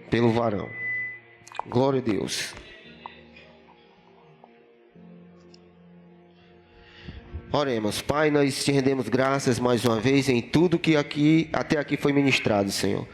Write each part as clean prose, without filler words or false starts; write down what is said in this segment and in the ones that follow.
pelo varão. Glória a Deus. Oremos. Pai, nós te rendemos graças mais uma vez em tudo que até aqui foi ministrado, Senhor.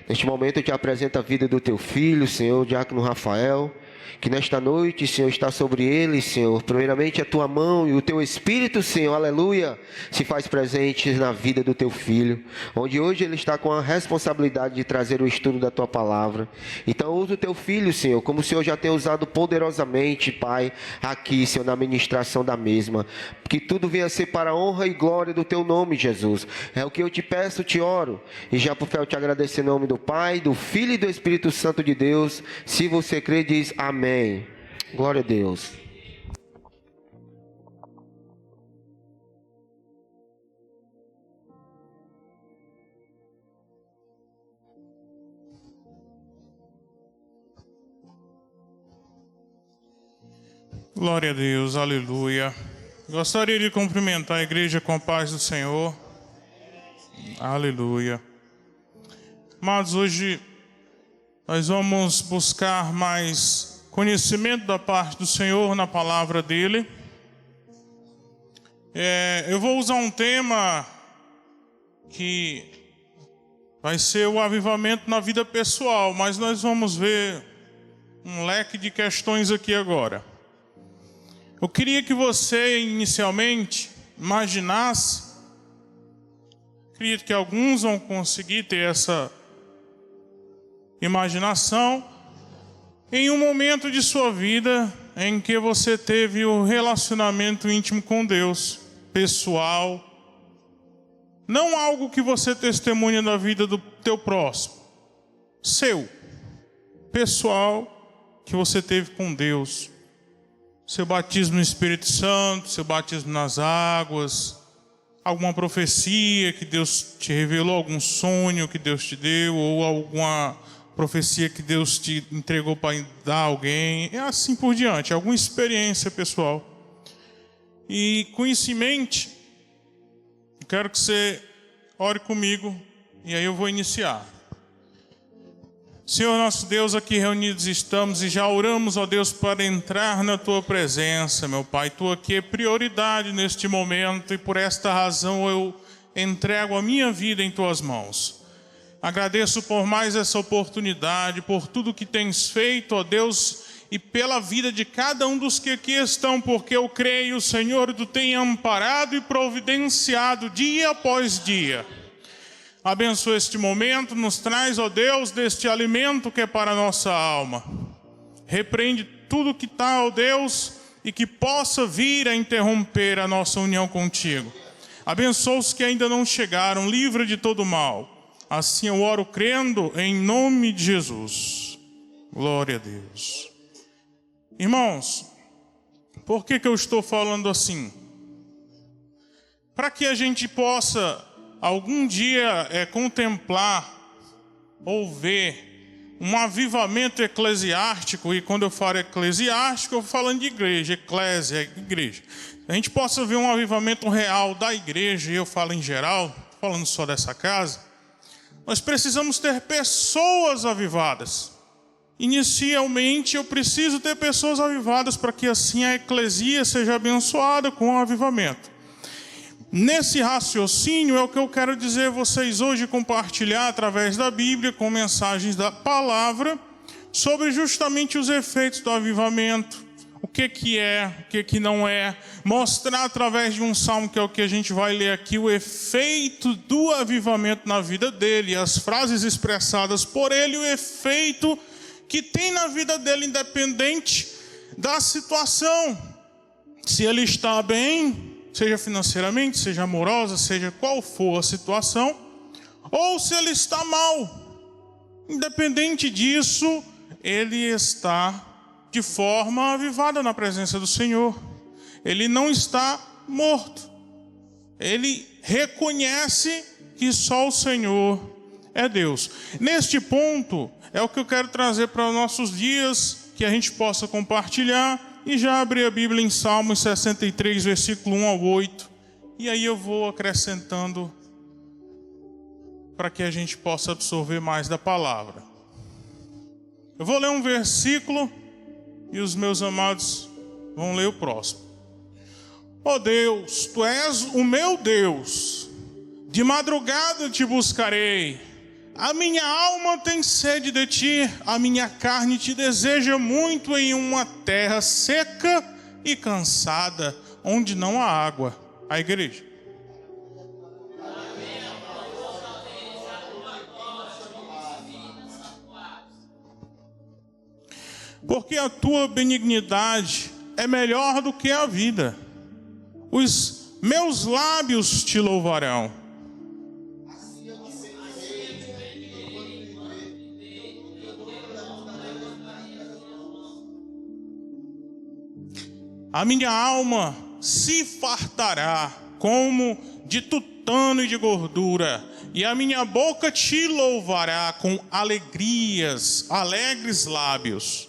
Neste momento eu te apresento a vida do teu filho, Senhor, o diácono Rafael, que nesta noite, Senhor, está sobre ele, Senhor. Primeiramente a tua mão e o teu Espírito, Senhor, aleluia, se faz presente na vida do teu filho, onde hoje ele está com a responsabilidade de trazer o estudo da tua palavra. Então usa o teu filho, Senhor, como o Senhor já tem usado poderosamente, Pai, aqui, Senhor, na ministração da mesma. Que tudo venha a ser para a honra e glória do teu nome, Jesus. É o que eu te peço, te oro, e já por fé eu te agradeço em nome do Pai, do Filho e do Espírito Santo de Deus. Se você crê, diz amém. Glória a Deus. Glória a Deus, aleluia. Gostaria de cumprimentar a igreja com a paz do Senhor. Aleluia. Mas hoje nós vamos buscar mais conhecimento da parte do Senhor na palavra dele. Eu vou usar um tema que vai ser o avivamento na vida pessoal, mas nós vamos ver um leque de questões aqui agora. Eu queria que você inicialmente imaginasse, acredito que alguns vão conseguir ter essa imaginação, em um momento de sua vida em que você teve o relacionamento íntimo com Deus, pessoal, não algo que você testemunha da vida do teu próximo, seu, pessoal, que você teve com Deus, seu batismo no Espírito Santo, seu batismo nas águas, alguma profecia que Deus te revelou, algum sonho que Deus te deu, ou alguma profecia que Deus te entregou para dar a alguém, e assim por diante, alguma experiência pessoal. E com isso em mente, eu quero que você ore comigo, e aí eu vou iniciar. Senhor nosso Deus, aqui reunidos estamos e já oramos, ó Deus, para entrar na Tua presença, meu Pai. Tu aqui é prioridade neste momento e por esta razão eu entrego a minha vida em Tuas mãos. Agradeço por mais essa oportunidade, por tudo que tens feito, ó Deus, e pela vida de cada um dos que aqui estão, porque eu creio, Senhor, Tu tem amparado e providenciado dia após dia. Abençoa este momento, nos traz, ó Deus, deste alimento que é para a nossa alma. Repreende tudo que está, ó Deus, e que possa vir a interromper a nossa união contigo. Abençoa os que ainda não chegaram, livra de todo mal. Assim eu oro crendo em nome de Jesus. Glória a Deus. Irmãos, por que eu estou falando assim? Para que a gente possa algum dia contemplar ou ver um avivamento eclesiástico, e quando eu falo eclesiástico, eu estou falando de igreja, eclésia, igreja. A gente possa ver um avivamento real da igreja, e eu falo em geral, falando só dessa casa, nós precisamos ter pessoas avivadas. Inicialmente eu preciso ter pessoas avivadas para que assim a eclesia seja abençoada com o avivamento. Nesse raciocínio é o que eu quero dizer a vocês hoje, compartilhar através da Bíblia, com mensagens da palavra, sobre justamente os efeitos do avivamento, o que é, o que não é, mostrar através de um salmo, que é o que a gente vai ler aqui, o efeito do avivamento na vida dele, as frases expressadas por ele, o efeito que tem na vida dele, independente da situação, se ele está bem, seja financeiramente, seja amorosa, seja qual for a situação, ou se ele está mal, independente disso, ele está de forma avivada na presença do Senhor. Ele não está morto. Ele reconhece que só o Senhor é Deus. Neste ponto, é o que eu quero trazer para os nossos dias, que a gente possa compartilhar, e já abrir a Bíblia em Salmos 63, versículo 1 ao 8, e aí eu vou acrescentando para que a gente possa absorver mais da palavra. Eu vou ler um versículo e os meus amados vão ler o próximo. Ó Deus, Tu és o meu Deus, de madrugada Te buscarei. A minha alma tem sede de Ti, a minha carne Te deseja muito em uma terra seca e cansada, onde não há água. A igreja. Porque a Tua benignidade é melhor do que a vida. Os meus lábios Te louvarão. A minha alma se fartará como de tutano e de gordura, e a minha boca Te louvará com alegres lábios.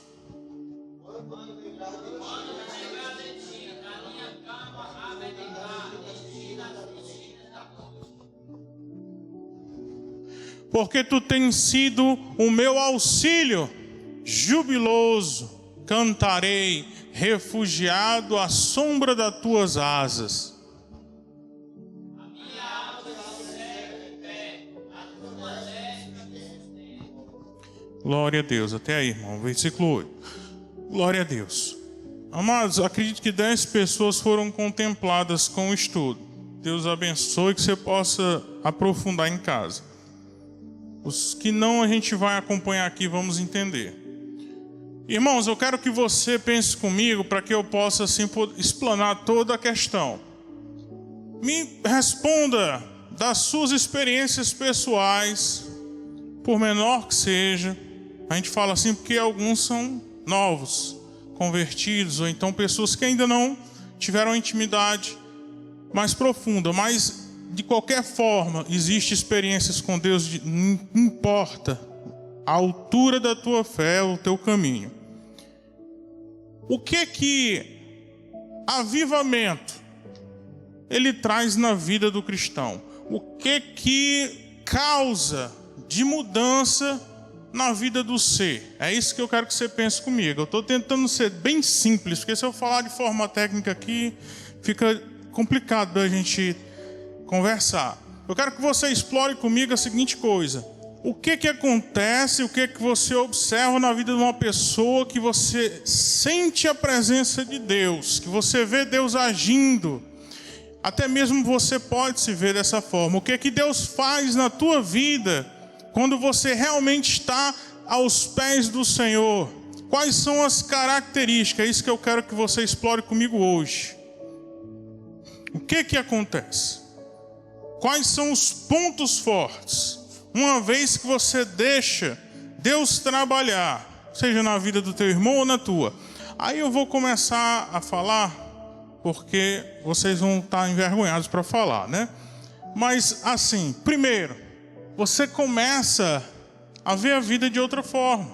Porque Tu tens sido o meu auxílio, jubiloso cantarei, refugiado à sombra das Tuas asas. Glória a Deus, até aí, irmão, versículo 8. Glória a Deus. Amados, acredito que 10 pessoas foram contempladas com o estudo. Deus abençoe, que você possa aprofundar em casa. Os que não, a gente vai acompanhar aqui, vamos entender. Irmãos, eu quero que você pense comigo para que eu possa assim explanar toda a questão. Me responda das suas experiências pessoais, por menor que seja. A gente fala assim porque alguns são novos, convertidos, ou então pessoas que ainda não tiveram intimidade mais profunda. Mas, de qualquer forma, existem experiências com Deus, não importa a altura da tua fé, o teu caminho. O que avivamento ele traz na vida do cristão? O que causa de mudança na vida do ser? É isso que eu quero que você pense comigo. Eu estou tentando ser bem simples, porque se eu falar de forma técnica aqui, fica complicado da gente conversar. Eu quero que você explore comigo a seguinte coisa: o que acontece, o que você observa na vida de uma pessoa que você sente a presença de Deus, que você vê Deus agindo, até mesmo você pode se ver dessa forma. O que Deus faz na tua vida quando você realmente está aos pés do Senhor? Quais são as características? É isso que eu quero que você explore comigo hoje. O que acontece? Quais são os pontos fortes? Uma vez que você deixa Deus trabalhar, seja na vida do teu irmão ou na tua. Aí eu vou começar a falar, porque vocês vão estar envergonhados para falar, né? Mas assim, primeiro, você começa a ver a vida de outra forma.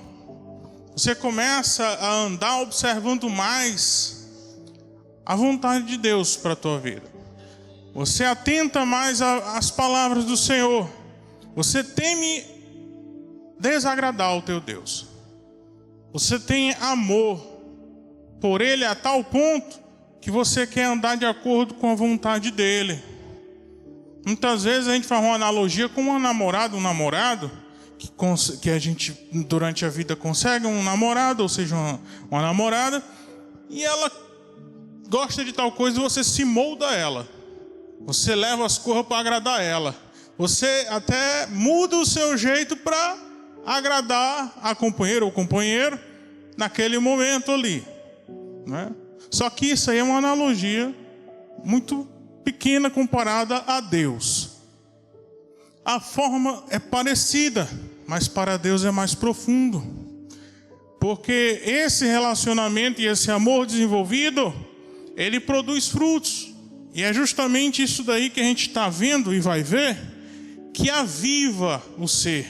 Você começa a andar observando mais a vontade de Deus para a tua vida. Você atenta mais às palavras do Senhor. Você teme desagradar o teu Deus. Você tem amor por Ele a tal ponto que você quer andar de acordo com a vontade dEle. Muitas vezes a gente faz uma analogia com uma namorada, um namorado, que a gente durante a vida consegue um namorado, ou seja, uma namorada, e ela gosta de tal coisa e você se molda a ela. Você leva as coisas para agradar ela. Você até muda o seu jeito para agradar a companheira ou companheiro naquele momento ali, né? Só que isso aí é uma analogia muito pequena comparada a Deus. A forma é parecida, mas para Deus é mais profundo. Porque esse relacionamento e esse amor desenvolvido, ele produz frutos. E é justamente isso daí que a gente está vendo e vai ver, que aviva o ser,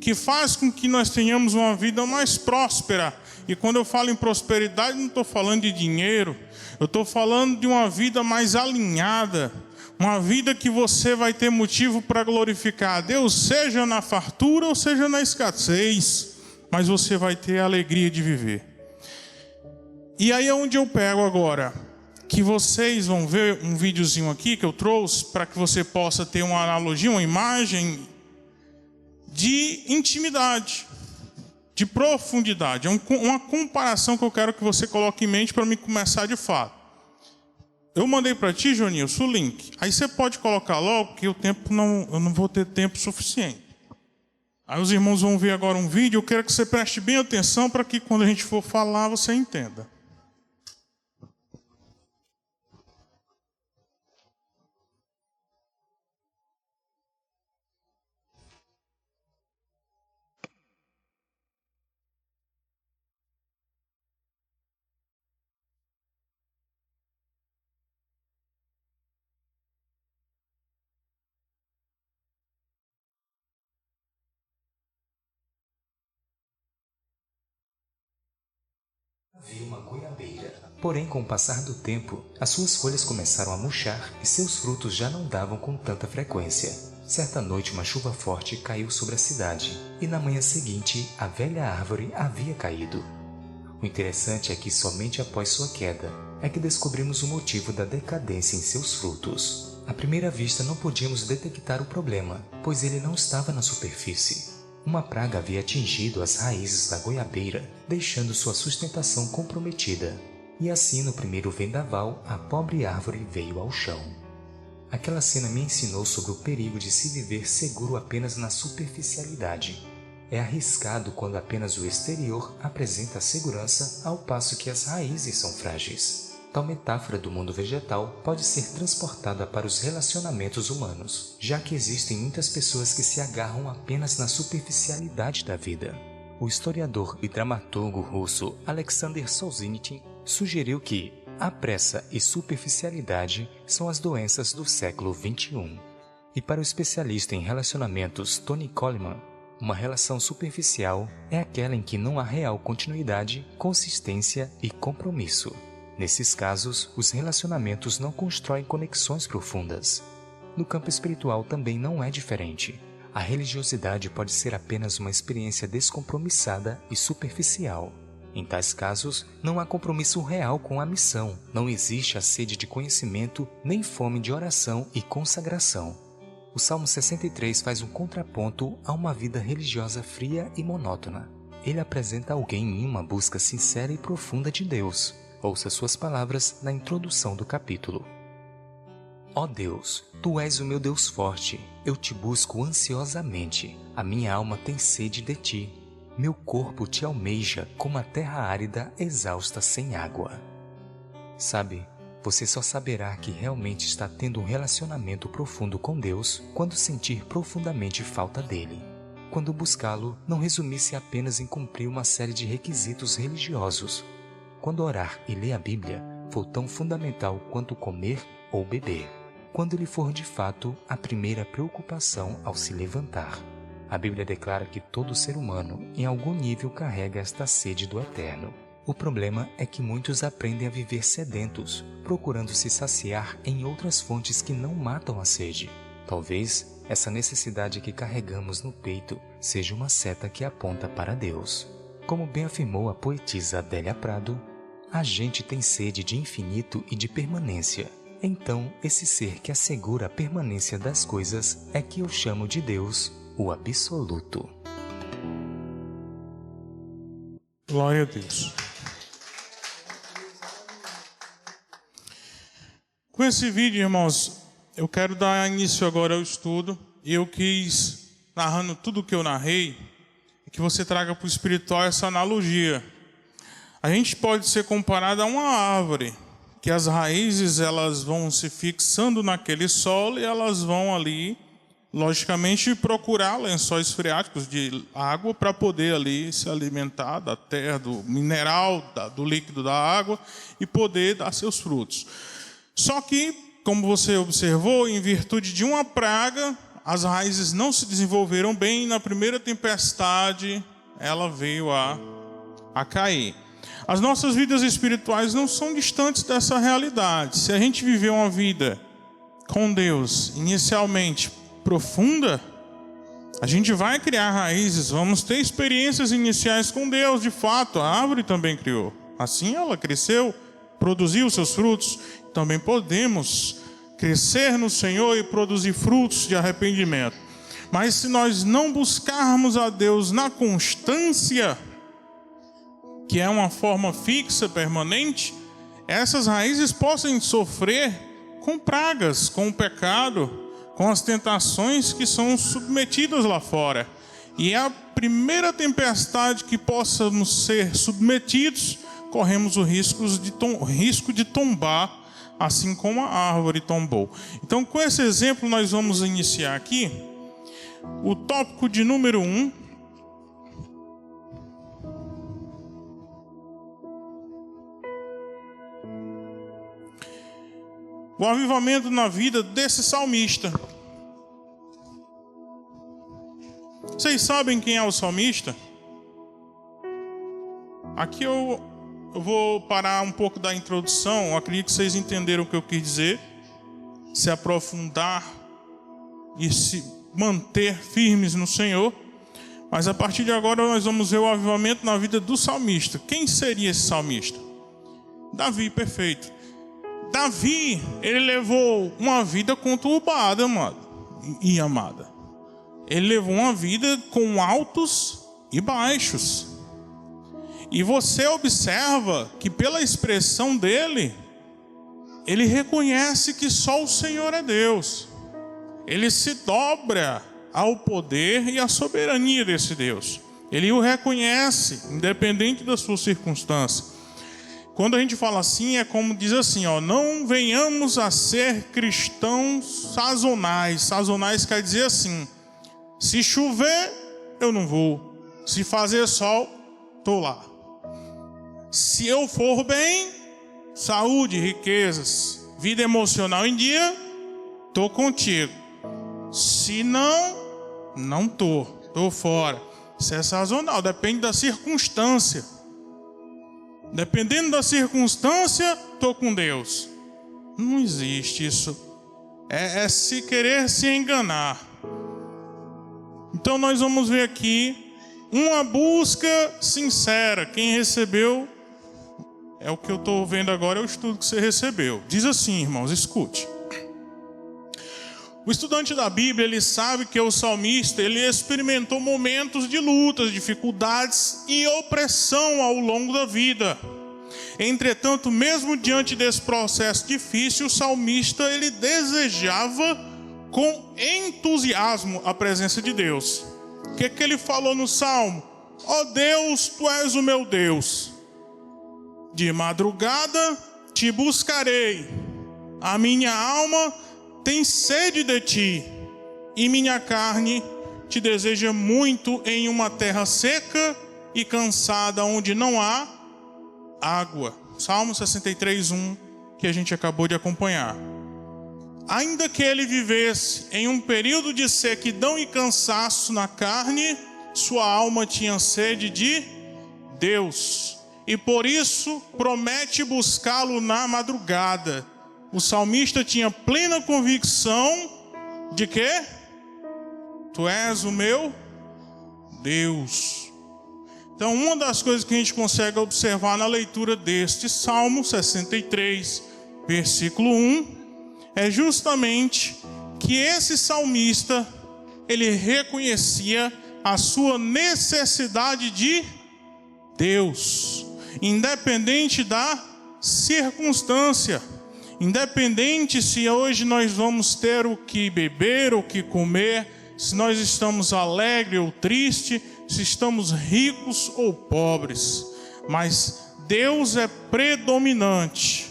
que faz com que nós tenhamos uma vida mais próspera. E quando eu falo em prosperidade, não estou falando de dinheiro, eu estou falando de uma vida mais alinhada, uma vida que você vai ter motivo para glorificar a Deus, seja na fartura ou seja na escassez. mas você vai ter a alegria de viver. E aí é onde eu pego agora, que vocês vão ver um videozinho aqui que eu trouxe, para que você possa ter uma analogia, uma imagem de intimidade, de profundidade. É uma comparação que eu quero que você coloque em mente para me começar de fato. Eu mandei para ti, Jonilson, o link. Aí você pode colocar logo, que eu não vou ter tempo suficiente. Aí os irmãos vão ver agora um vídeo. Eu quero que você preste bem atenção para que quando a gente for falar, você entenda. Havia uma goiabeira. Porém, com o passar do tempo, as suas folhas começaram a murchar e seus frutos já não davam com tanta frequência. Certa noite, uma chuva forte caiu sobre a cidade, e na manhã seguinte, a velha árvore havia caído. O interessante é que somente após sua queda é que descobrimos o motivo da decadência em seus frutos. À primeira vista, não podíamos detectar o problema, pois ele não estava na superfície. Uma praga havia atingido as raízes da goiabeira, deixando sua sustentação comprometida. E assim, no primeiro vendaval, a pobre árvore veio ao chão. Aquela cena me ensinou sobre o perigo de se viver seguro apenas na superficialidade. É arriscado quando apenas o exterior apresenta segurança, ao passo que as raízes são frágeis. Tal metáfora do mundo vegetal pode ser transportada para os relacionamentos humanos, já que existem muitas pessoas que se agarram apenas na superficialidade da vida. O historiador e dramaturgo russo Alexander Solzhenitsyn sugeriu que a pressa e superficialidade são as doenças do século XXI. E para o especialista em relacionamentos Tony Coleman, uma relação superficial é aquela em que não há real continuidade, consistência e compromisso. Nesses casos, os relacionamentos não constroem conexões profundas. No campo espiritual também não é diferente. A religiosidade pode ser apenas uma experiência descompromissada e superficial. Em tais casos, não há compromisso real com a missão, não existe a sede de conhecimento, nem fome de oração e consagração. O Salmo 63 faz um contraponto a uma vida religiosa fria e monótona. Ele apresenta alguém em uma busca sincera e profunda de Deus. Ouça suas palavras na introdução do capítulo. Ó Deus, Tu és o meu Deus forte, eu te busco ansiosamente, a minha alma tem sede de Ti. Meu corpo te almeja como a terra árida exausta sem água. Sabe, você só saberá que realmente está tendo um relacionamento profundo com Deus quando sentir profundamente falta dele. Quando buscá-lo, não resumisse apenas em cumprir uma série de requisitos religiosos. Quando orar e ler a Bíblia for tão fundamental quanto comer ou beber. Quando ele for de fato a primeira preocupação ao se levantar. A Bíblia declara que todo ser humano, em algum nível, carrega esta sede do eterno. O problema é que muitos aprendem a viver sedentos, procurando se saciar em outras fontes que não matam a sede. Talvez essa necessidade que carregamos no peito seja uma seta que aponta para Deus. Como bem afirmou a poetisa Adélia Prado, a gente tem sede de infinito e de permanência. Então, esse ser que assegura a permanência das coisas é que eu chamo de Deus, o absoluto. Glória a Deus. Com esse vídeo, irmãos, eu quero dar início agora ao estudo. E eu quis, narrando tudo o que eu narrei, que você traga para o espiritual essa analogia. A gente pode ser comparado a uma árvore, que as raízes elas vão se fixando naquele solo e elas vão ali, logicamente, procurar lençóis freáticos de água para poder ali se alimentar da terra, do mineral, do líquido da água e poder dar seus frutos. Só que, como você observou, em virtude de uma praga, as raízes não se desenvolveram bem e na primeira tempestade ela veio a cair. As nossas vidas espirituais não são distantes dessa realidade. Se a gente viver uma vida com Deus inicialmente profunda, A gente vai criar raízes, vamos ter experiências iniciais com Deus, de fato. A árvore também criou. Assim ela cresceu, produziu seus frutos. Também podemos crescer no Senhor e produzir frutos de arrependimento. Mas se nós não buscarmos a Deus na constância, que é uma forma fixa, permanente, essas raízes possam sofrer com pragas, com o pecado, com as tentações que são submetidas lá fora. E a primeira tempestade que possamos ser submetidos, corremos o risco de tombar, assim como a árvore tombou. Então, com esse exemplo, nós vamos iniciar aqui o tópico de número 1. O avivamento na vida desse salmista. Vocês sabem quem é o salmista? Aqui eu vou parar um pouco da introdução. Eu acredito que vocês entenderam o que eu quis dizer. Se aprofundar e se manter firmes no Senhor. Mas a partir de agora nós vamos ver o avivamento na vida do salmista. Quem seria esse salmista? Davi, perfeito. Davi, ele levou uma vida conturbada, amado e amada. Ele levou uma vida com altos e baixos. E você observa que pela expressão dele, ele reconhece que só o Senhor é Deus. Ele se dobra ao poder e à soberania desse Deus. Ele o reconhece, independente da sua circunstância. Quando a gente fala assim, é como diz assim, não venhamos a ser cristãos sazonais. Sazonais quer dizer assim, se chover, eu não vou. Se fazer sol, estou lá. Se eu for bem, saúde, riquezas, vida emocional em dia, estou contigo. Se não estou fora. Isso é sazonal, depende da circunstância. Dependendo da circunstância, estou com Deus. Não existe isso. É se querer se enganar. Então nós vamos ver aqui uma busca sincera. Quem recebeu, é o que eu estou vendo agora, é o estudo que você recebeu. Diz assim, irmãos, escute. O estudante da Bíblia, ele sabe que o salmista, ele experimentou momentos de lutas, dificuldades e opressão ao longo da vida. Entretanto, mesmo diante desse processo difícil, o salmista, ele desejava com entusiasmo a presença de Deus. O que ele falou no Salmo? Ó Deus, Tu és o meu Deus. De madrugada te buscarei. A minha alma tem sede de ti, e minha carne te deseja muito em uma terra seca e cansada, onde não há água. Salmo 63:1, que a gente acabou de acompanhar. Ainda que ele vivesse em um período de sequidão e cansaço na carne, sua alma tinha sede de Deus, e por isso promete buscá-lo na madrugada. O salmista tinha plena convicção de que Tu és o meu Deus. Então, uma das coisas que a gente consegue observar na leitura deste Salmo 63, versículo 1, é justamente que esse salmista, ele reconhecia a sua necessidade de Deus, independente da circunstância. Independente se hoje nós vamos ter o que beber, o que comer, se nós estamos alegres ou tristes, se estamos ricos ou pobres. Mas Deus é predominante.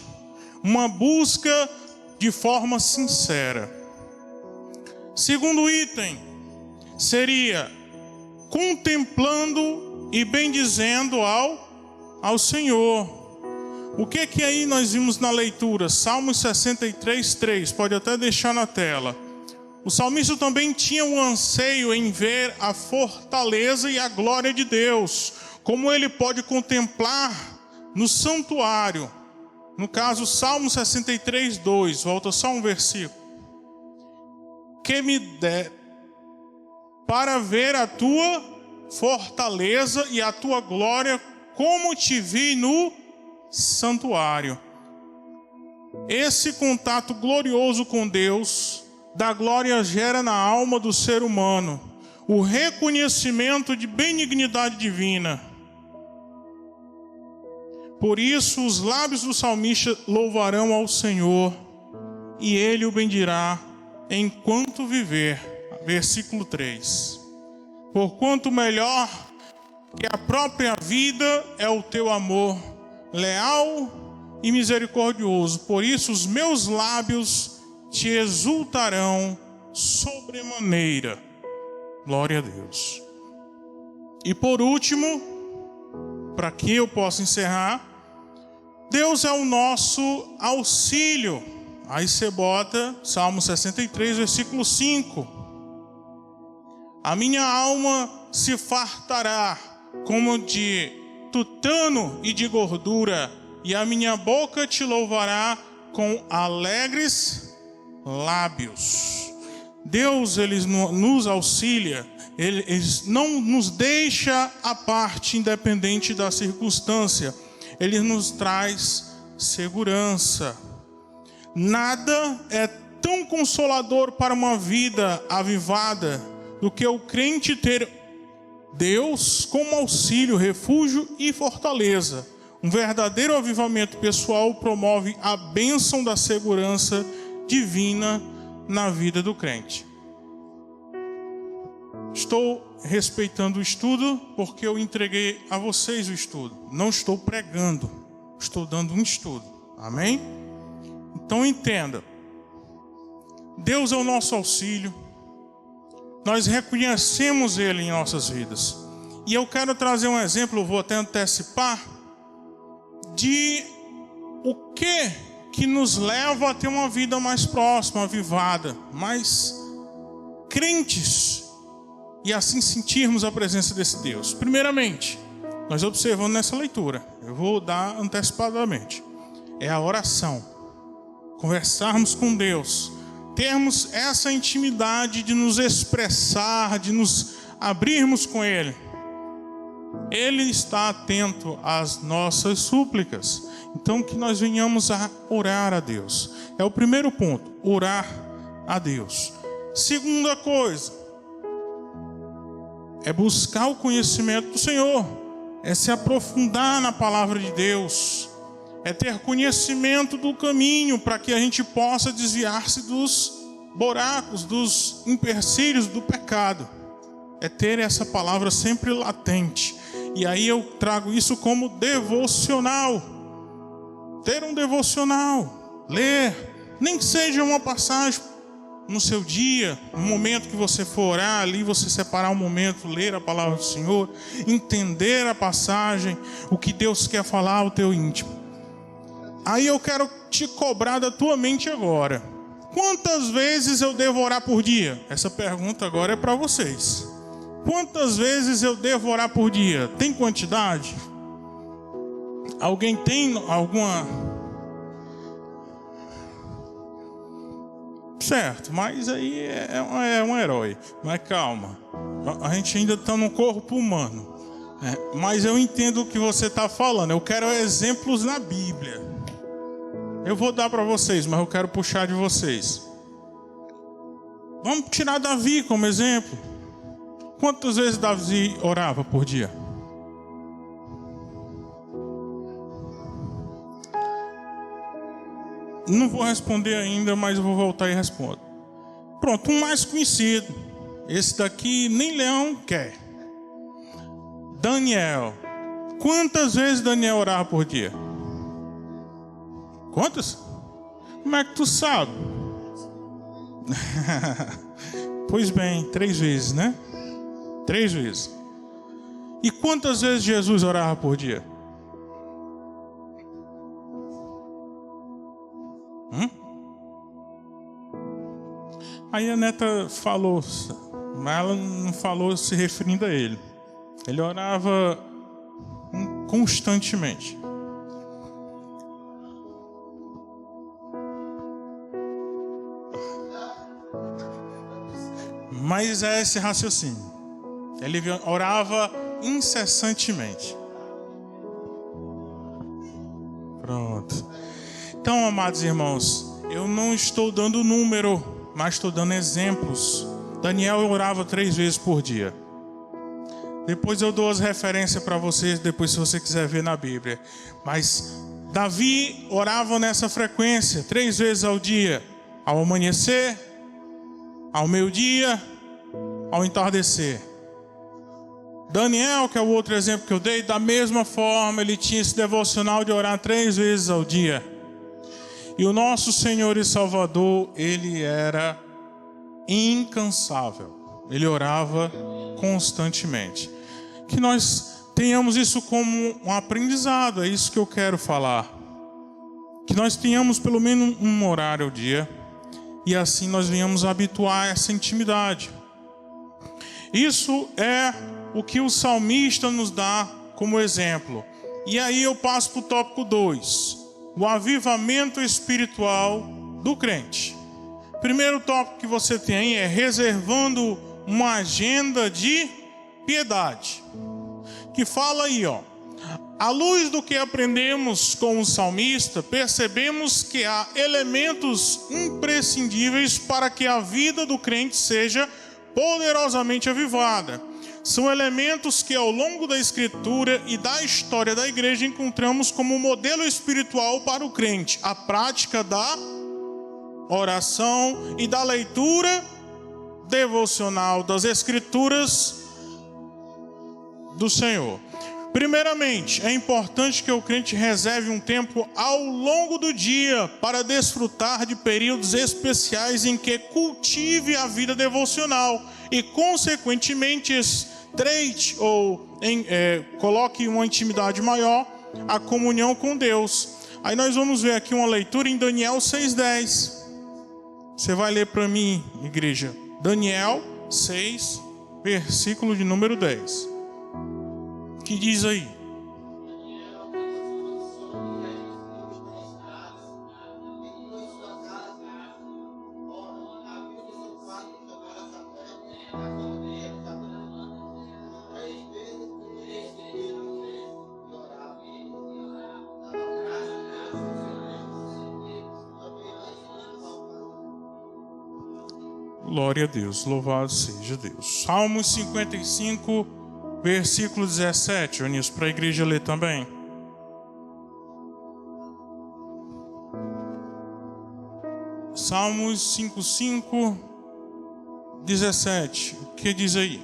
Uma busca de forma sincera. Segundo item seria contemplando e bendizendo ao Senhor. O que aí nós vimos na leitura? Salmo 63:3, pode até deixar na tela. O salmista também tinha um anseio em ver a fortaleza e a glória de Deus, como ele pode contemplar no santuário. No caso, Salmo 63:2, volta só um versículo. para ver a tua fortaleza e a tua glória, como te vi no santuário. Esse contato glorioso com Deus, da glória, gera na alma do ser humano o reconhecimento de benignidade divina. Por isso os lábios do salmista louvarão ao Senhor, e ele o bendirá enquanto viver. Versículo 3. Porquanto melhor que a própria vida é o teu amor, leal e misericordioso. Por isso os meus lábios te exultarão sobremaneira. Glória a Deus. E por último, para que eu possa encerrar, Deus é o nosso auxílio. Aí você bota Salmo 63, versículo 5. A minha alma se fartará como de tutano e de gordura, e a minha boca te louvará com alegres lábios. Deus, Ele nos auxilia, Ele não nos deixa à parte, independente da circunstância. Ele nos traz segurança. Nada é tão consolador para uma vida avivada do que o crente ter Deus como auxílio, refúgio e fortaleza. Um verdadeiro avivamento pessoal promove a bênção da segurança divina na vida do crente. Estou respeitando o estudo porque eu entreguei a vocês o estudo. Não estou pregando, estou dando um estudo. Amém? Então entenda. Deus é o nosso auxílio. Nós reconhecemos Ele em nossas vidas. E eu quero trazer um exemplo, vou até antecipar, de o que nos leva a ter uma vida mais próxima, avivada, mais crentes, e assim sentirmos a presença desse Deus. Primeiramente, nós observamos nessa leitura, eu vou dar antecipadamente, é a oração. Conversarmos com Deus, termos essa intimidade de nos expressar, de nos abrirmos com Ele. Ele está atento às nossas súplicas. Então que nós venhamos a orar a Deus. É o primeiro ponto, orar a Deus. Segunda coisa, é buscar o conhecimento do Senhor. É se aprofundar na palavra de Deus. É ter conhecimento do caminho para que a gente possa desviar-se dos buracos, dos empecilhos do pecado. É ter essa palavra sempre latente. E aí eu trago isso como devocional. Ter um devocional. Ler. Nem que seja uma passagem no seu dia, no momento que você for orar ali, você separar um momento, ler a palavra do Senhor, entender a passagem, o que Deus quer falar ao teu íntimo. Aí eu quero te cobrar da tua mente agora. Quantas vezes eu devo orar por dia? Essa pergunta agora é para vocês. Quantas vezes eu devo orar por dia? Tem quantidade? Alguém tem alguma... Certo, mas aí é um herói. Mas calma, a gente ainda está no corpo humano. Mas eu entendo o que você está falando. Eu quero exemplos na Bíblia. Eu vou dar para vocês, mas eu quero puxar de vocês. Vamos tirar Davi como exemplo. Quantas vezes Davi orava por dia? Não vou responder ainda, mas eu vou voltar e respondo. Pronto, um mais conhecido. Esse daqui nem leão quer. Daniel. Quantas vezes Daniel orava por dia? Quantas? Como é que tu sabe? Pois bem, 3 vezes, né? 3 vezes. E quantas vezes Jesus orava por dia? Aí a neta falou, mas ela não falou se referindo a ele. Ele orava constantemente. Mas é esse raciocínio. Ele orava incessantemente. Pronto. Então, amados irmãos, eu não estou dando número, mas estou dando exemplos. Daniel orava 3 vezes por dia. Depois eu dou as referências para vocês, depois se você quiser ver na Bíblia. Mas Davi orava nessa frequência, 3 vezes ao dia. Ao amanhecer, ao meio-dia, ao entardecer. Daniel, que é o outro exemplo que eu dei, da mesma forma, ele tinha esse devocional de orar 3 vezes ao dia. E o nosso Senhor e Salvador, ele era incansável. Ele orava constantemente. Que nós tenhamos isso como um aprendizado, é isso que eu quero falar. Que nós tenhamos pelo menos um horário ao dia, e assim nós venhamos habituar a essa intimidade. Isso é o que o salmista nos dá como exemplo. E aí eu passo para o tópico 2. O avivamento espiritual do crente. Primeiro tópico que você tem aí é reservando uma agenda de piedade. Que fala aí, à luz do que aprendemos com o salmista, percebemos que há elementos imprescindíveis para que a vida do crente seja poderosamente avivada. São elementos que ao longo da Escritura e da história da igreja encontramos como modelo espiritual para o crente. A prática da oração e da leitura devocional das Escrituras do Senhor. Primeiramente, é importante que o crente reserve um tempo ao longo do dia para desfrutar de períodos especiais em que cultive a vida devocional e, consequentemente, estreite ou coloque uma intimidade maior a comunhão com Deus. Aí nós vamos ver aqui uma leitura em Daniel 6:10. Você vai ler para mim, igreja. Daniel 6, versículo de número 10. Que diz aí? Glória a Deus, louvado seja Deus. Salmos 55, versículo 17, Onísio, para a igreja ler também. Salmos 55, 17, o que diz aí?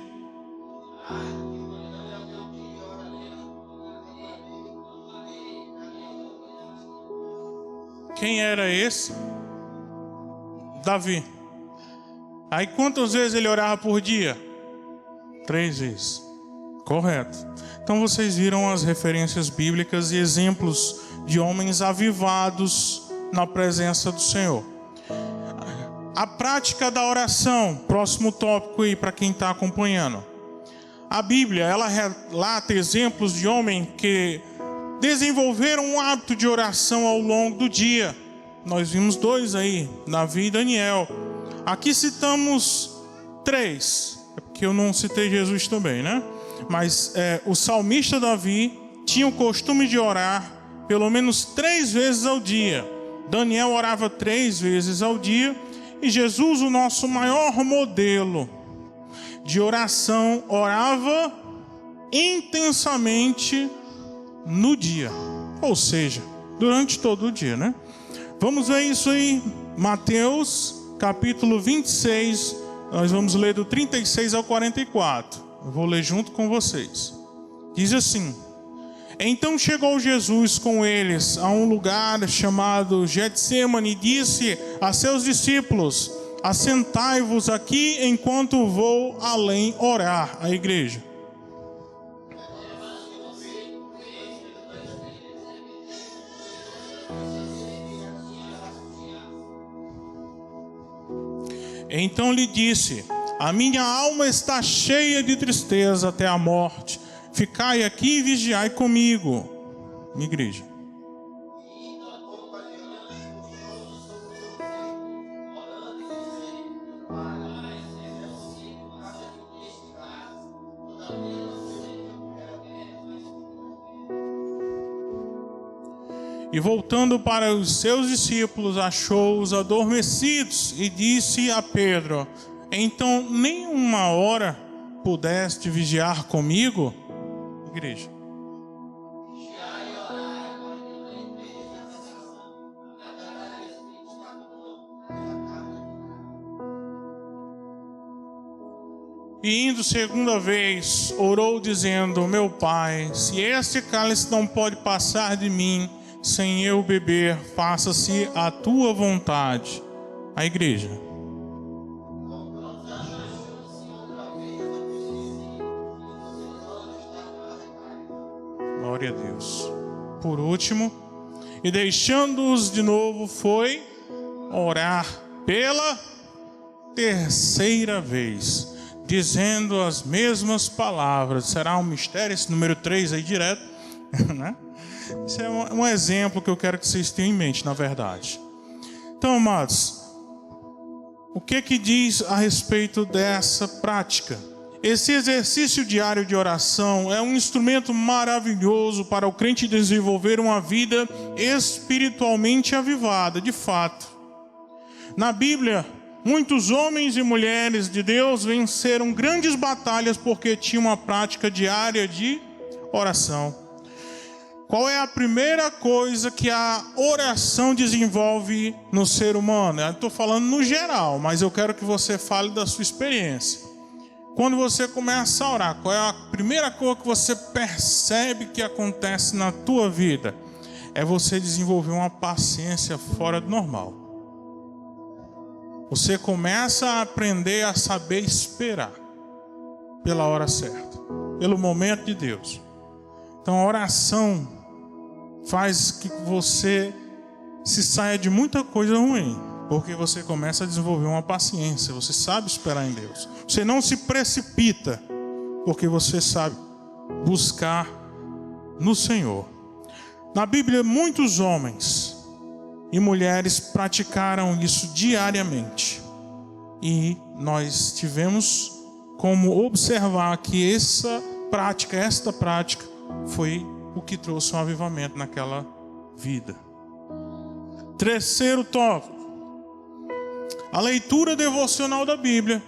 Quem era esse? Davi. Aí quantas vezes ele orava por dia? 3 vezes. Correto. Então vocês viram as referências bíblicas e exemplos de homens avivados na presença do Senhor. A prática da oração, próximo tópico aí para quem está acompanhando. A Bíblia, ela relata exemplos de homens que desenvolveram um hábito de oração ao longo do dia. Nós vimos 2 aí, Davi e Daniel. Aqui citamos 3, porque eu não citei Jesus também, né? Mas o salmista Davi tinha o costume de orar pelo menos 3 vezes ao dia. Daniel orava 3 vezes ao dia. E Jesus, o nosso maior modelo de oração, orava intensamente no dia. Ou seja, durante todo o dia, né? Vamos ver isso aí, Mateus capítulo 26, nós vamos ler do 36 ao 44. Eu vou ler junto com vocês. Diz assim: Então chegou Jesus com eles a um lugar chamado Getsêmani e disse a seus discípulos: Assentai-vos aqui enquanto vou além orar. A igreja. Então lhe disse: A minha alma está cheia de tristeza até a morte. Ficai aqui e vigiai comigo. Minha igreja. E voltando para os seus discípulos, achou-os adormecidos e disse a Pedro: então nem uma hora pudeste vigiar comigo? Igreja. E indo segunda vez, orou dizendo: meu Pai, se este cálice não pode passar de mim sem eu beber, faça-se a tua vontade. A igreja. Glória a Deus. Por último, e deixando-os de novo, foi orar pela terceira vez, dizendo as mesmas palavras. Será um mistério esse número 3 aí direto, né? Isso é um exemplo que eu quero que vocês tenham em mente, na verdade. Então, amados, o que diz a respeito dessa prática? Esse exercício diário de oração é um instrumento maravilhoso para o crente desenvolver uma vida espiritualmente avivada, de fato. Na Bíblia, muitos homens e mulheres de Deus venceram grandes batalhas porque tinham uma prática diária de oração. Qual é a primeira coisa que a oração desenvolve no ser humano? Eu estou falando no geral, mas eu quero que você fale da sua experiência. Quando você começa a orar, qual é a primeira coisa que você percebe que acontece na tua vida? É você desenvolver uma paciência fora do normal. Você começa a aprender a saber esperar pela hora certa, pelo momento de Deus. Então a oração faz que você se saia de muita coisa ruim, porque você começa a desenvolver uma paciência, você sabe esperar em Deus. Você não se precipita, porque você sabe buscar no Senhor. Na Bíblia, muitos homens e mulheres praticaram isso diariamente. E nós tivemos como observar que esta prática foi o que trouxe um avivamento naquela vida. Terceiro tópico: a leitura devocional da Bíblia,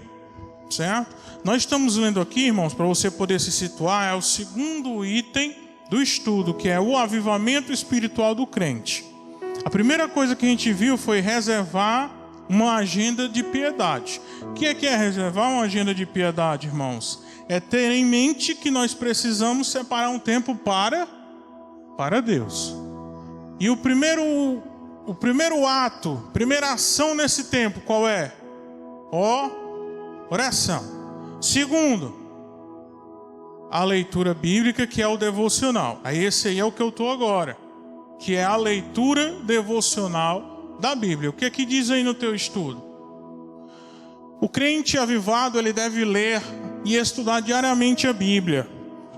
certo? Nós estamos lendo aqui, irmãos, para você poder se situar, é o segundo item do estudo, que é o avivamento espiritual do crente. A primeira coisa que a gente viu foi reservar uma agenda de piedade. O que é reservar uma agenda de piedade, irmãos? É ter em mente que nós precisamos separar um tempo para Deus. E o primeiro ato, primeira ação nesse tempo, qual é? Oração. Segundo, a leitura bíblica, que é o devocional. Aí esse aí é o que eu estou agora, que é a leitura devocional da Bíblia. O que é que diz aí no teu estudo? O crente avivado, ele deve ler e estudar diariamente a Bíblia.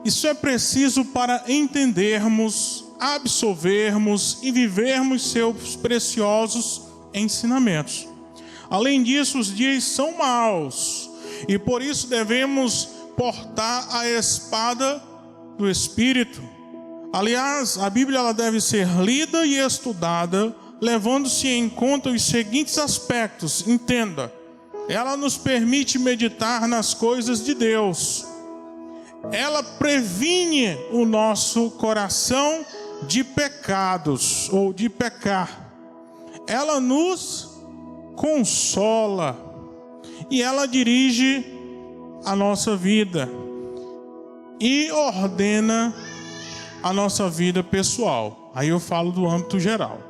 Isso é preciso para entendermos, absorvermos e vivermos seus preciosos ensinamentos. Além disso, os dias são maus e por isso devemos portar a espada do Espírito. Aliás, a Bíblia ela deve ser lida e estudada, levando-se em conta os seguintes aspectos. Entenda, ela nos permite meditar nas coisas de Deus. Ela previne o nosso coração de pecados ou de pecar. Ela nos consola e ela dirige a nossa vida e ordena a nossa vida pessoal. Aí eu falo do âmbito geral.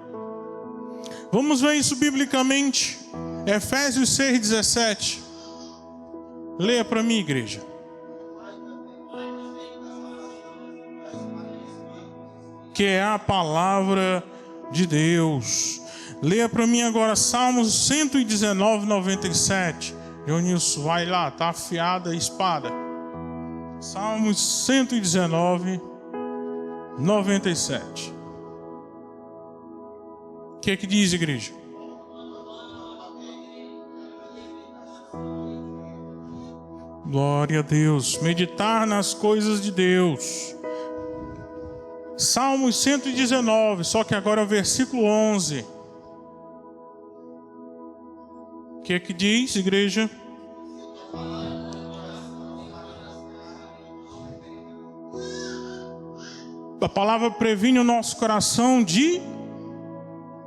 Vamos ver isso biblicamente. Efésios 6,17. Leia para mim, igreja. Que é a palavra de Deus. Leia para mim agora Salmos 119, 97. Dionilson, vai lá, tá afiada a espada. Salmos 119, 97. O que é que diz, igreja? Glória a Deus. Meditar nas coisas de Deus. Salmos 119, só que agora é o versículo 11. O que é que diz, igreja? A palavra previne o nosso coração de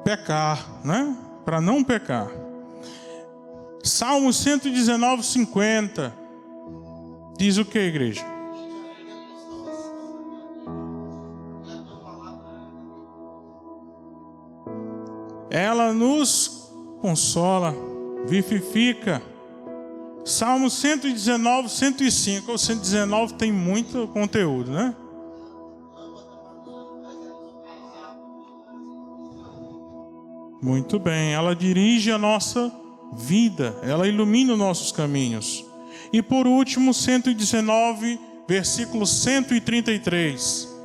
pecar, né? Para não pecar. Salmos 119, 50. Diz o que, igreja? Ela nos consola, vivifica. Salmo 119, 105. O 119 tem muito conteúdo, né? Muito bem. Ela dirige a nossa vida. Ela ilumina os nossos caminhos. E por último, 119, versículo 133.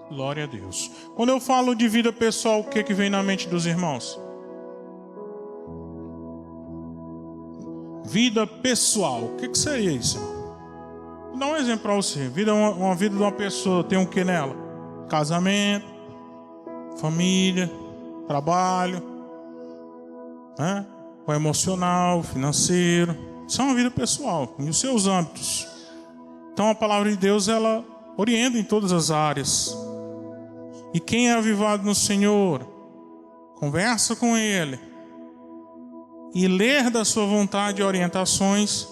Glória a Deus. Quando eu falo de vida pessoal, o que vem na mente dos irmãos? Vida pessoal. O que seria isso? Vou dar um exemplo para você. Uma vida de uma pessoa tem o que nela? Casamento, família, trabalho, né? O emocional, o financeiro. Isso é uma vida pessoal, em os seus âmbitos. Então a palavra de Deus, ela orienta em todas as áreas. E quem é avivado no Senhor, conversa com Ele e ler da sua vontade e orientações,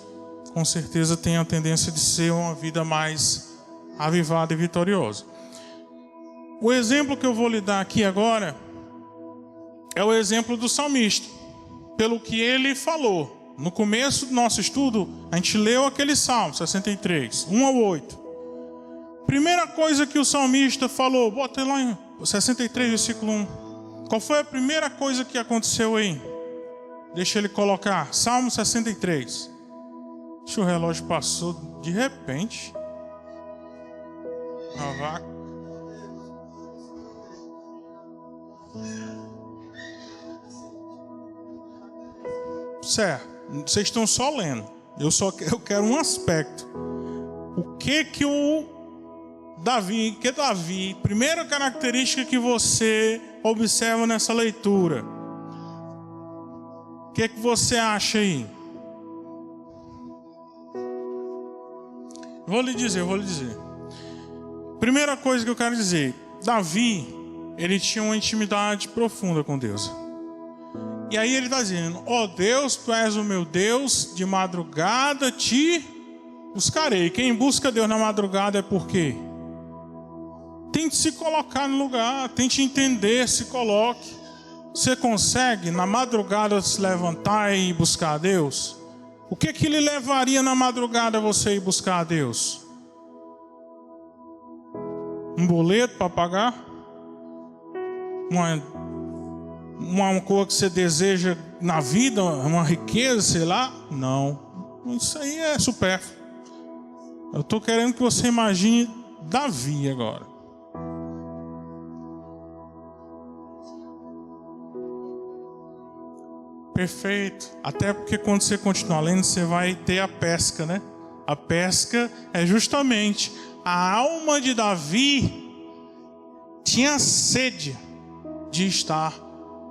com certeza tem a tendência de ser uma vida mais avivada e vitoriosa. O exemplo que eu vou lhe dar aqui agora é o exemplo do salmista, pelo que ele falou. No começo do nosso estudo, a gente leu aquele Salmo 63, 1 ao 8. Primeira coisa que o salmista falou, bota lá em 63, versículo 1. Qual foi a primeira coisa que aconteceu aí? Deixa ele colocar, Salmo 63. Deixa o relógio passou de repente. A vaca. Certo, vocês estão só lendo. Eu quero um aspecto. O que o Davi, primeira característica que você observa nessa leitura. O que você acha aí? Vou lhe dizer. Primeira coisa que eu quero dizer, Davi, ele tinha uma intimidade profunda com Deus. E aí ele está dizendo, ó Deus, tu és o meu Deus, de madrugada te buscarei. Quem busca Deus na madrugada é por quê? Tente se colocar no lugar, tente entender, se coloque. Você consegue na madrugada se levantar e buscar a Deus? O que lhe levaria na madrugada você ir buscar a Deus? Um boleto para pagar? Uma coisa que você deseja na vida, uma riqueza, sei lá? Não. Isso aí é supérfluo. Eu estou querendo que você imagine Davi agora. Perfeito. Até porque quando você continuar lendo, você vai ter a pesca, né? A pesca é justamente a alma de Davi tinha sede de estar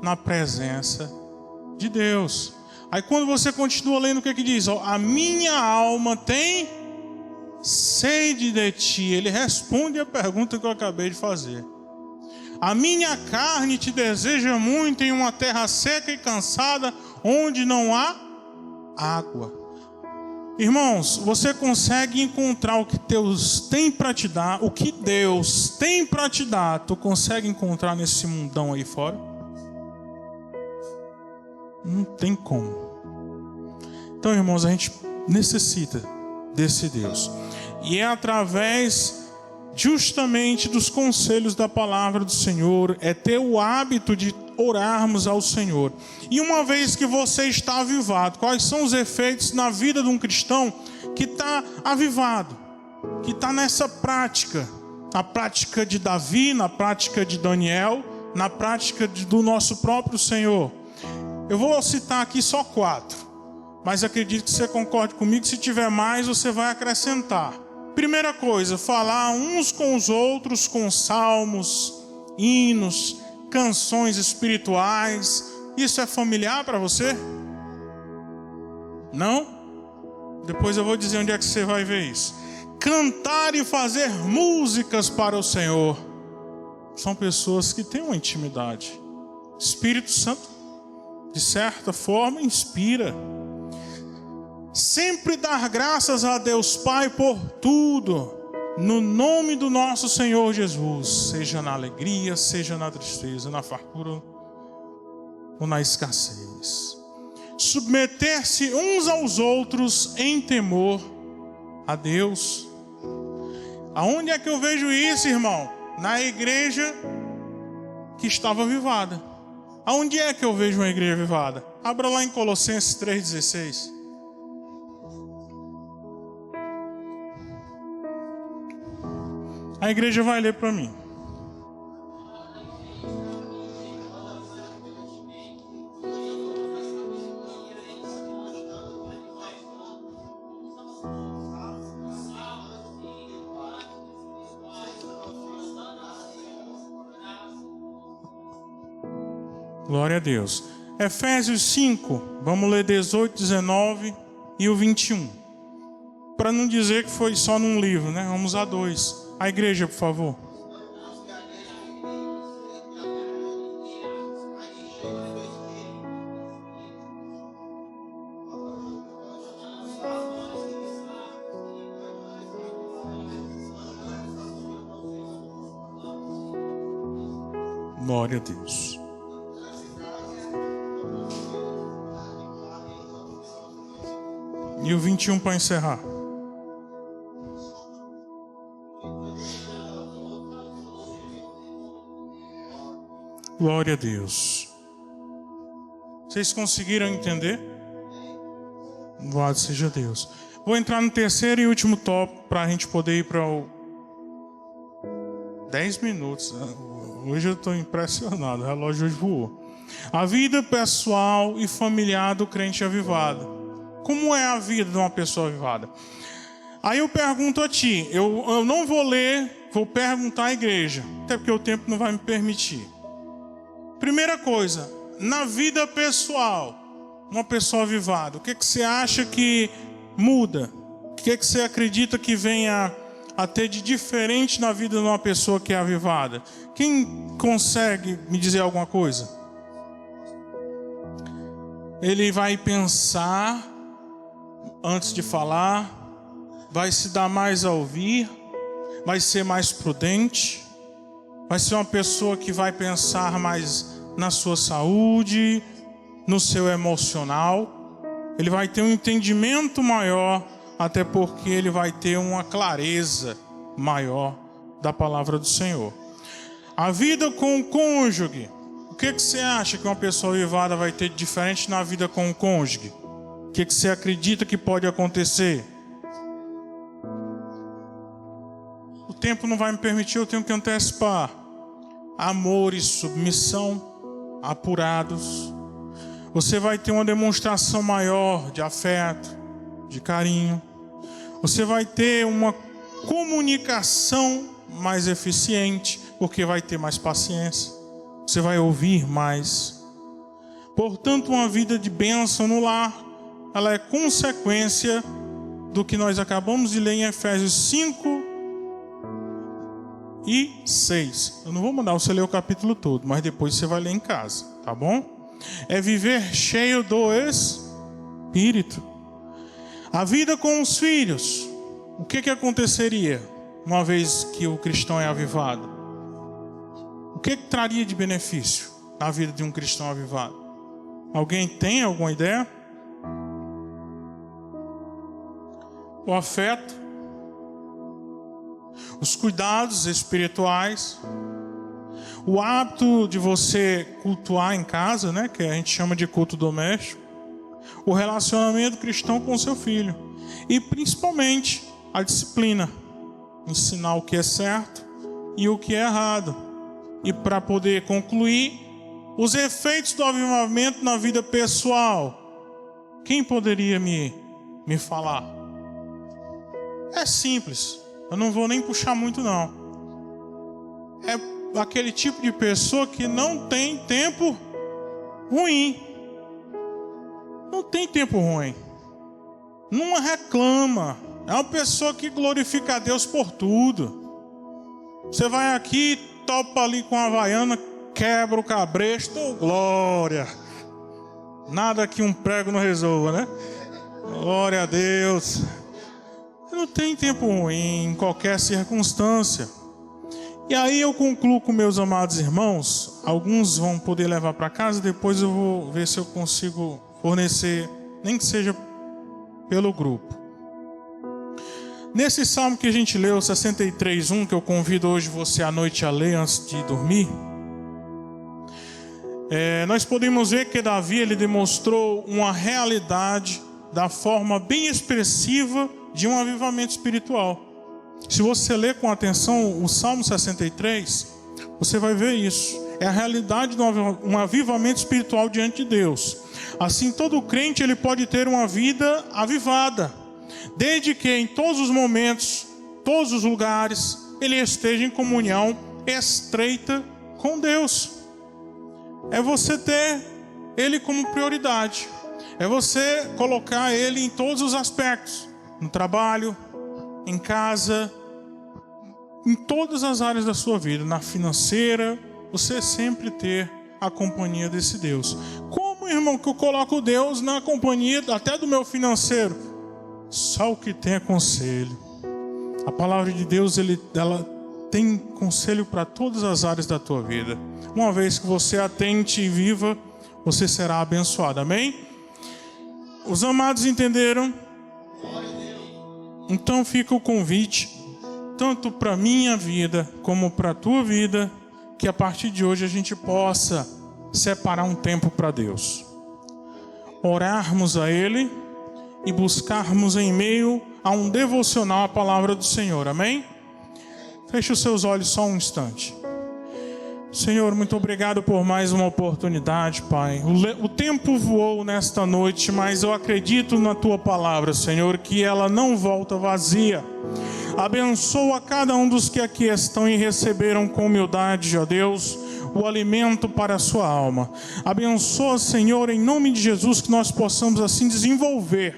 na presença de Deus. Aí quando você continua lendo, o que diz? A minha alma tem sede de ti. Ele responde a pergunta que eu acabei de fazer. A minha carne te deseja muito em uma terra seca e cansada, onde não há água. Irmãos, você consegue encontrar o que Deus tem para te dar? O que Deus tem para te dar, tu consegue encontrar nesse mundão aí fora? Não tem como. Então, irmãos, a gente necessita desse Deus. E é através justamente dos conselhos da palavra do Senhor, é ter o hábito de orarmos ao Senhor. E uma vez que você está avivado, quais são os efeitos na vida de um cristão que está avivado, que está nessa prática, a prática de Davi, na prática de Daniel, na prática do nosso próprio Senhor. Eu vou citar aqui só 4, mas acredito que você concorde comigo. Se tiver mais, você vai acrescentar. Primeira coisa, falar uns com os outros com salmos, hinos, canções espirituais. Isso é familiar para você? Não? Depois eu vou dizer onde é que você vai ver isso. Cantar e fazer músicas para o Senhor. São pessoas que têm uma intimidade. Espírito Santo, de certa forma, inspira. Sempre dar graças a Deus Pai por tudo, no nome do nosso Senhor Jesus, seja na alegria, seja na tristeza, na fartura ou na escassez. Submeter-se uns aos outros em temor a Deus. Aonde é que eu vejo isso, irmão? Na igreja que estava avivada. Aonde é que eu vejo uma igreja avivada? Abra lá em Colossenses 3,16. A igreja vai ler para mim. Glória a Deus. Efésios 5, vamos ler 18, 19 e o 21. Para não dizer que foi só num livro, né? Vamos a 2. A igreja, por favor. Glória a Deus. E o 21 para encerrar. Glória a Deus. Vocês conseguiram entender? Louvado seja Deus. Vou entrar no terceiro e último tópico para a gente poder ir para o 10 minutos. Hoje eu estou impressionado, o relógio hoje voou. A vida pessoal e familiar do crente avivado. Como é a vida de uma pessoa avivada? Aí eu pergunto a ti, eu não vou ler, vou perguntar à igreja, até porque o tempo não vai me permitir. Primeira coisa, na vida pessoal, uma pessoa avivada, o que você acha que muda? O que você acredita que venha a ter de diferente na vida de uma pessoa que é avivada? Quem consegue me dizer alguma coisa? Ele vai pensar antes de falar, vai se dar mais a ouvir, vai ser mais prudente, vai ser uma pessoa que vai pensar mais na sua saúde, no seu emocional. Ele vai ter um entendimento maior, até porque ele vai ter uma clareza maior da palavra do Senhor. A vida com o cônjuge. O que você acha que uma pessoa avivada vai ter de diferente na vida com o cônjuge? O que você acredita que pode acontecer? O tempo não vai me permitir, eu tenho que antecipar. Amor e submissão apurados. Você vai ter uma demonstração maior de afeto, de carinho. Você vai ter uma comunicação mais eficiente, porque vai ter mais paciência. Você vai ouvir mais. Portanto, uma vida de bênção no lar, ela é consequência do que nós acabamos de ler em Efésios 5 e 6. Eu não vou mandar você ler o capítulo todo, mas depois você vai ler em casa, tá bom? É viver cheio do Espírito. A vida com os filhos. O que aconteceria uma vez que o cristão é avivado? O que traria de benefício na vida de um cristão avivado? Alguém tem alguma ideia? O afeto, os cuidados espirituais, o hábito de você cultuar em casa, né, que a gente chama de culto doméstico, o relacionamento cristão com seu filho e principalmente a disciplina, ensinar o que é certo e o que é errado. E para poder concluir, os efeitos do avivamento na vida pessoal. Quem poderia me falar? É simples, eu não vou nem puxar muito não. É aquele tipo de pessoa que não tem tempo ruim. Não tem tempo ruim. Não reclama. É uma pessoa que glorifica a Deus por tudo. Você vai aqui, topa ali com a havaiana, quebra o cabresto, glória. Nada que um prego não resolva, né? Glória a Deus. Não tem tempo ruim em qualquer circunstância. E aí eu concluo com meus amados irmãos. Alguns vão poder levar para casa, depois eu vou ver se eu consigo fornecer, nem que seja pelo grupo. Nesse salmo que a gente leu, 63:1, que eu convido hoje você à noite a ler antes de dormir, nós podemos ver que Davi ele demonstrou uma realidade da forma bem expressiva de um avivamento espiritual. Se você ler com atenção o Salmo 63, você vai ver isso. É a realidade de um avivamento espiritual diante de Deus. Assim, todo crente ele pode ter uma vida avivada, desde que em todos os momentos, todos os lugares, ele esteja em comunhão estreita com Deus. É você ter Ele como prioridade. É você colocar Ele em todos os aspectos. No trabalho, em casa, em todas as áreas da sua vida. Na financeira, você sempre ter a companhia desse Deus. Como, irmão, que eu coloco Deus na companhia até do meu financeiro? Só o que tem é conselho. A palavra de Deus, ela tem conselho para todas as áreas da tua vida. Uma vez que você atente e viva, você será abençoado. Amém? Os amados entenderam? Então fica o convite, tanto para a minha vida como para a tua vida, que a partir de hoje a gente possa separar um tempo para Deus. Orarmos a Ele e buscarmos em meio a um devocional a palavra do Senhor. Amém? Feche os seus olhos só um instante. Senhor, muito obrigado por mais uma oportunidade, Pai. O tempo voou nesta noite, mas eu acredito na Tua palavra, Senhor, que ela não volta vazia. Abençoa cada um dos que aqui estão e receberam com humildade, ó Deus, o alimento para a sua alma. Abençoa, Senhor, em nome de Jesus, que nós possamos assim desenvolver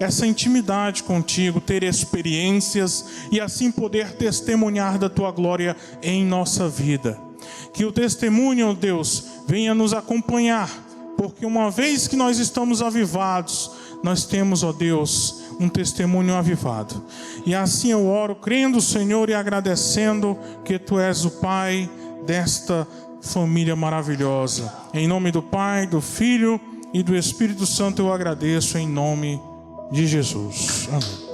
essa intimidade contigo, ter experiências e assim poder testemunhar da Tua glória em nossa vida. Que o testemunho, ó Deus, venha nos acompanhar, porque uma vez que nós estamos avivados, nós temos, ó Deus, um testemunho avivado. E assim eu oro, crendo, Senhor, e agradecendo que Tu és o Pai desta família maravilhosa. Em nome do Pai, do Filho e do Espírito Santo eu agradeço, em nome de Jesus. Amém.